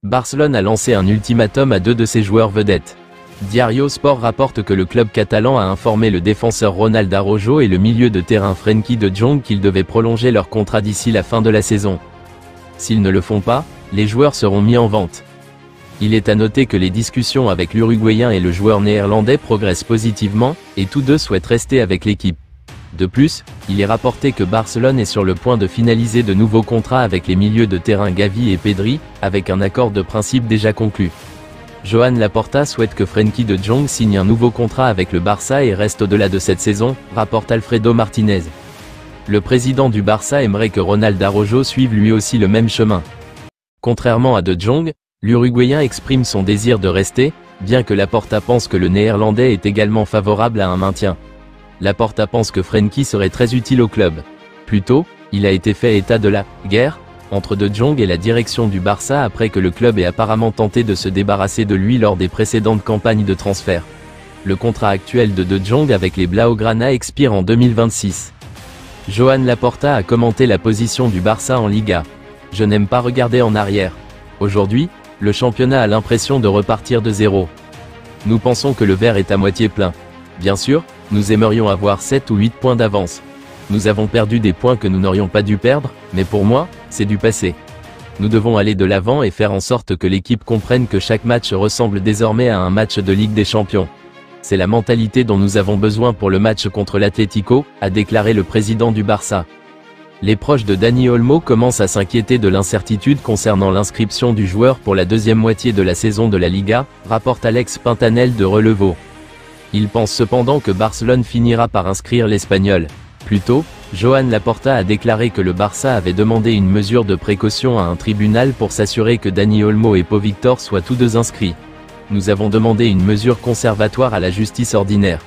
Barcelone a lancé un ultimatum à deux de ses joueurs vedettes. Diario Sport rapporte que le club catalan a informé le défenseur Ronald Araujo et le milieu de terrain Frenkie de Jong qu'ils devaient prolonger leur contrat d'ici la fin de la saison. S'ils ne le font pas, les joueurs seront mis en vente. Il est à noter que les discussions avec l'Uruguayen et le joueur néerlandais progressent positivement, et tous deux souhaitent rester avec l'équipe. De plus, il est rapporté que Barcelone est sur le point de finaliser de nouveaux contrats avec les milieux de terrain Gavi et Pedri, avec un accord de principe déjà conclu. Joan Laporta souhaite que Frenkie de Jong signe un nouveau contrat avec le Barça et reste au-delà de cette saison, rapporte Alfredo Martinez. Le président du Barça aimerait que Ronald Araujo suive lui aussi le même chemin. Contrairement à de Jong, l'Uruguayen exprime son désir de rester, bien que Laporta pense que le Néerlandais est également favorable à un maintien. Laporta pense que Frenkie serait très utile au club. Plus tôt, il a été fait état de la « guerre » entre De Jong et la direction du Barça après que le club ait apparemment tenté de se débarrasser de lui lors des précédentes campagnes de transfert. Le contrat actuel de Jong avec les Blaugrana expire en 2026. Joan Laporta a commenté la position du Barça en Liga. « Je n'aime pas regarder en arrière. Aujourd'hui, le championnat a l'impression de repartir de zéro. Nous pensons que le verre est à moitié plein. Bien sûr, nous aimerions avoir 7 ou 8 points d'avance. Nous avons perdu des points que nous n'aurions pas dû perdre, mais pour moi, c'est du passé. Nous devons aller de l'avant et faire en sorte que l'équipe comprenne que chaque match ressemble désormais à un match de Ligue des Champions. C'est la mentalité dont nous avons besoin pour le match contre l'Atlético, a déclaré le président du Barça. Les proches de Dani Olmo commencent à s'inquiéter de l'incertitude concernant l'inscription du joueur pour la deuxième moitié de la saison de la Liga, rapporte Alex Pintanel de Relevo. Il pense cependant que Barcelone finira par inscrire l'Espagnol. Plus tôt, Joan Laporta a déclaré que le Barça avait demandé une mesure de précaution à un tribunal pour s'assurer que Dani Olmo et Pau Victor soient tous deux inscrits. Nous avons demandé une mesure conservatoire à la justice ordinaire.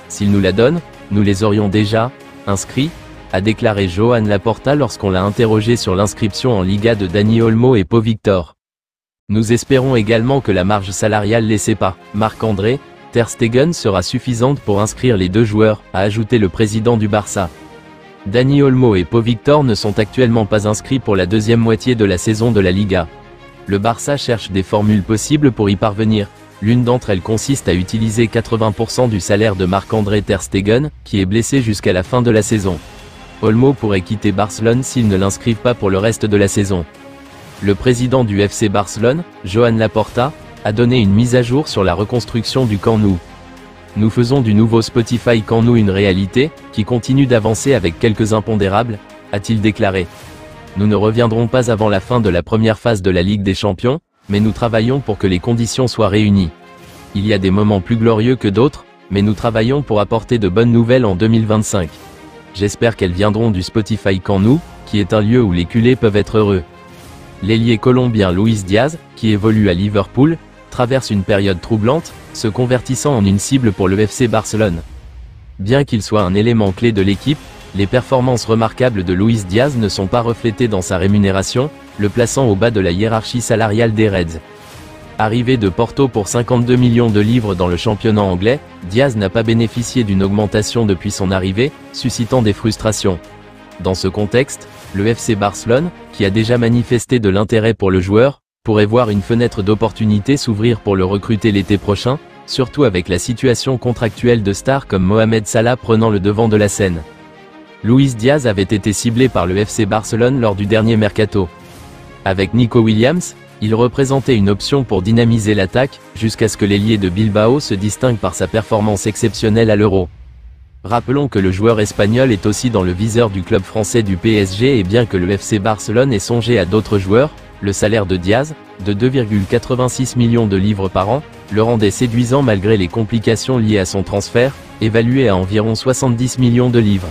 S'ils nous la donnent, nous les aurions déjà inscrits, a déclaré Joan Laporta lorsqu'on l'a interrogé sur l'inscription en Liga de Dani Olmo et Pau Victor. Nous espérons également que la marge salariale laissée par Marc-André Ter Stegen sera suffisante pour inscrire les deux joueurs, a ajouté le président du Barça. Dani Olmo et Pau Victor ne sont actuellement pas inscrits pour la deuxième moitié de la saison de la Liga. Le Barça cherche des formules possibles pour y parvenir. L'une d'entre elles consiste à utiliser 80% du salaire de Marc-André Ter Stegen, qui est blessé jusqu'à la fin de la saison. Olmo pourrait quitter Barcelone s'ils ne l'inscrivent pas pour le reste de la saison. Le président du FC Barcelone, Joan Laporta, a donné une mise à jour sur la reconstruction du Camp Nou. Nous faisons du nouveau Spotify Camp Nou une réalité, qui continue d'avancer avec quelques impondérables, a-t-il déclaré. Nous ne reviendrons pas avant la fin de la première phase de la Ligue des Champions, mais nous travaillons pour que les conditions soient réunies. Il y a des moments plus glorieux que d'autres, mais nous travaillons pour apporter de bonnes nouvelles en 2025. J'espère qu'elles viendront du Spotify Camp Nou, qui est un lieu où les culés peuvent être heureux. L'ailier colombien Luis Diaz, qui évolue à Liverpool, traverse une période troublante, se convertissant en une cible pour le FC Barcelone. Bien qu'il soit un élément clé de l'équipe, les performances remarquables de Luis Diaz ne sont pas reflétées dans sa rémunération, le plaçant au bas de la hiérarchie salariale des Reds. Arrivé de Porto pour 52 millions de livres dans le championnat anglais, Diaz n'a pas bénéficié d'une augmentation depuis son arrivée, suscitant des frustrations. Dans ce contexte, le FC Barcelone, qui a déjà manifesté de l'intérêt pour le joueur, pourrait voir une fenêtre d'opportunité s'ouvrir pour le recruter l'été prochain, surtout avec la situation contractuelle de stars comme Mohamed Salah prenant le devant de la scène. Luis Diaz avait été ciblé par le FC Barcelone lors du dernier mercato. Avec Nico Williams, il représentait une option pour dynamiser l'attaque, jusqu'à ce que l'ailier de Bilbao se distingue par sa performance exceptionnelle à l'Euro. Rappelons que le joueur espagnol est aussi dans le viseur du club français du PSG et bien que le FC Barcelone ait songé à d'autres joueurs, le salaire de Diaz, de 2,86 millions de livres par an, le rendait séduisant malgré les complications liées à son transfert, évalué à environ 70 millions de livres.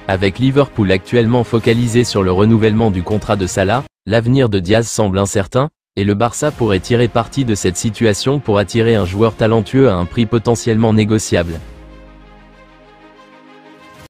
Avec Liverpool actuellement focalisé sur le renouvellement du contrat de Salah, l'avenir de Diaz semble incertain, et le Barça pourrait tirer parti de cette situation pour attirer un joueur talentueux à un prix potentiellement négociable.